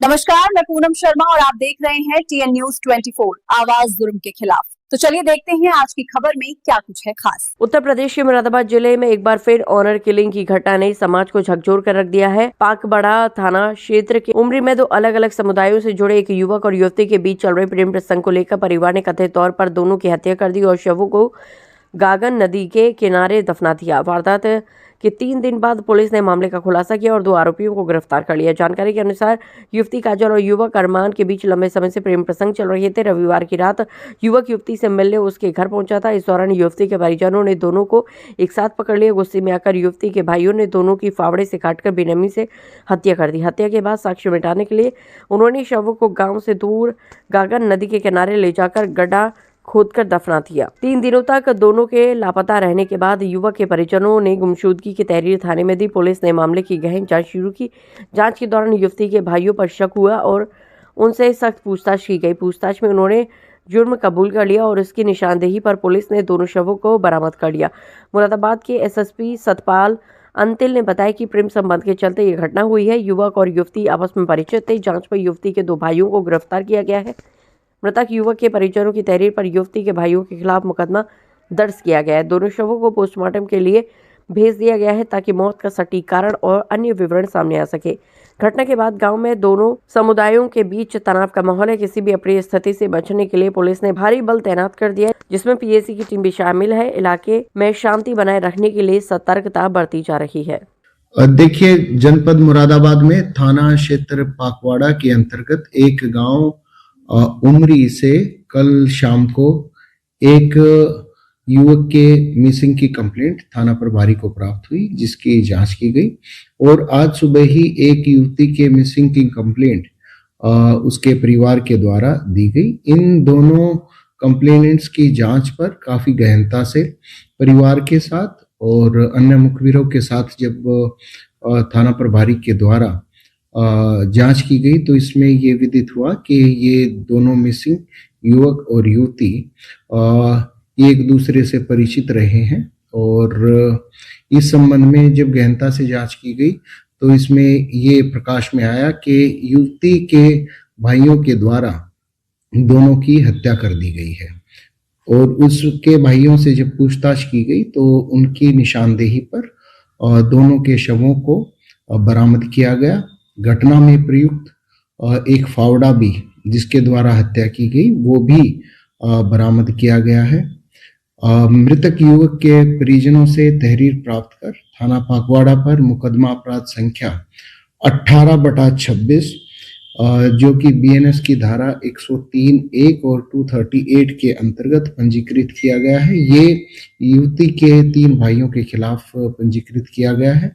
नमस्कार, मैं पूनम शर्मा और आप देख रहे हैं TN News 24 आवाज जुर्म के खिलाफ। तो चलिए देखते हैं आज की खबर में क्या कुछ है खास। उत्तर प्रदेश के मुरादाबाद जिले में एक बार फिर ऑनर किलिंग की घटना ने समाज को झकझोर कर रख दिया है। पाकबड़ा थाना क्षेत्र के उमरी में दो अलग अलग समुदायों से जुड़े एक युवक और युवती के बीच चल रहे प्रेम प्रसंग को लेकर परिवार ने कथित तौर पर दोनों की हत्या कर दी और शवों को गागन नदी के किनारे दफना दिया। वारदात के 3 दिन बाद पुलिस ने मामले का खुलासा किया और 2 आरोपियों को गिरफ्तार कर लिया। जानकारी के अनुसार युवती काजल और युवक अरमान के बीच लंबे समय से प्रेम प्रसंग चल रहे थे। रविवार की रात युवक युवती से मिलने उसके घर पहुंचा था। इस दौरान युवती के परिजनों ने दोनों को एक साथ पकड़ लिया। गुस्से में आकर युवती के भाइयों ने दोनों की फावड़े से काटकर बेरहमी से हत्या कर दी। हत्या के बाद साक्ष्य मिटाने के लिए उन्होंने शवों को गाँव से दूर गागन नदी के किनारे ले जाकर गड्ढा खोदकर दफना दिया। 3 दिनों तक दोनों के लापता रहने के बाद युवक के परिजनों ने गुमशुदगी की तहरीर थाने में दी। पुलिस ने मामले की गहन जांच शुरू की। जांच के दौरान युवती के भाइयों पर शक हुआ और उनसे सख्त पूछताछ की गई। पूछताछ में उन्होंने जुर्म कबूल कर लिया और इसकी निशानदेही पर पुलिस ने दोनों शवों को बरामद कर लिया। मुरादाबाद के SSP सतपाल अंतिल ने बताया कि प्रेम संबंध के चलते ये घटना हुई है। युवक और युवती आपस में परिचित थे। जांच में युवती के 2 भाइयों को गिरफ्तार किया गया है। मृतक युवक के परिजनों की तहरीर पर युवती के भाइयों के खिलाफ मुकदमा दर्ज किया गया है। दोनों शवों को पोस्टमार्टम के लिए भेज दिया गया है ताकि मौत का सटीक कारण और अन्य विवरण सामने आ सके। घटना के बाद गांव में दोनों समुदायों के बीच तनाव का माहौल है। किसी भी अप्रिय स्थिति से बचने के लिए पुलिस ने भारी बल तैनात कर दिया है, जिसमें PAC की टीम भी शामिल है। इलाके में शांति बनाए रखने के लिए सतर्कता बरती जा रही है। देखिए, जनपद मुरादाबाद में थाना क्षेत्र पाकवाड़ा के अंतर्गत एक गांव उमरी से कल शाम को एक युवक के मिसिंग की कंप्लेंट थाना प्रभारी को प्राप्त हुई, जिसकी जांच की गई और आज सुबह ही एक युवती के मिसिंग की कंप्लेंट उसके परिवार के द्वारा दी गई। इन दोनों कंप्लेनेंट्स की जांच पर काफी गहनता से परिवार के साथ और अन्य मुखबिरों के साथ जब थाना प्रभारी के द्वारा जांच की गई तो इसमें ये विदित हुआ कि ये दोनों मिसिंग युवक और युवती एक दूसरे से परिचित रहे हैं और इस संबंध में जब गहनता से जांच की गई तो इसमें ये प्रकाश में आया कि युवती के भाइयों के द्वारा दोनों की हत्या कर दी गई है और उसके भाइयों से जब पूछताछ की गई तो उनकी निशानदेही पर दोनों के शवों को बरामद किया गया। घटना में प्रयुक्त एक फावड़ा भी जिसके द्वारा हत्या की गई वो भी बरामद किया गया है। मृतक युवक के परिजनों से तहरीर प्राप्त कर थाना पाकवाड़ा पर मुकदमा अपराध संख्या 18/26 जो कि BNS की धारा 103(1) और 238 के अंतर्गत पंजीकृत किया गया है। ये युवती के 3 भाइयों के खिलाफ पंजीकृत किया गया है।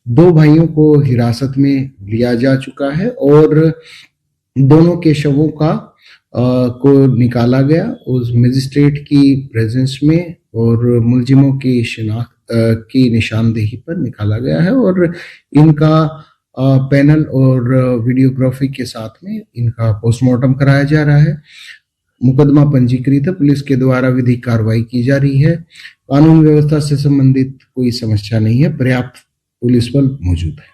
2 भाइयों को हिरासत में लिया जा चुका है और दोनों के शवों का को निकाला गया उस मजिस्ट्रेट की प्रेजेंस में और मुलजिमों की शिनाख्त की निशानदेही पर निकाला गया है और इनका पैनल और वीडियोग्राफी के साथ में इनका पोस्टमार्टम कराया जा रहा है। मुकदमा पंजीकृत है। पुलिस के द्वारा विधिक कार्रवाई की जा रही है। कानून व्यवस्था से संबंधित कोई समस्या नहीं है। पर्याप्त पुलिस बल मौजूद है।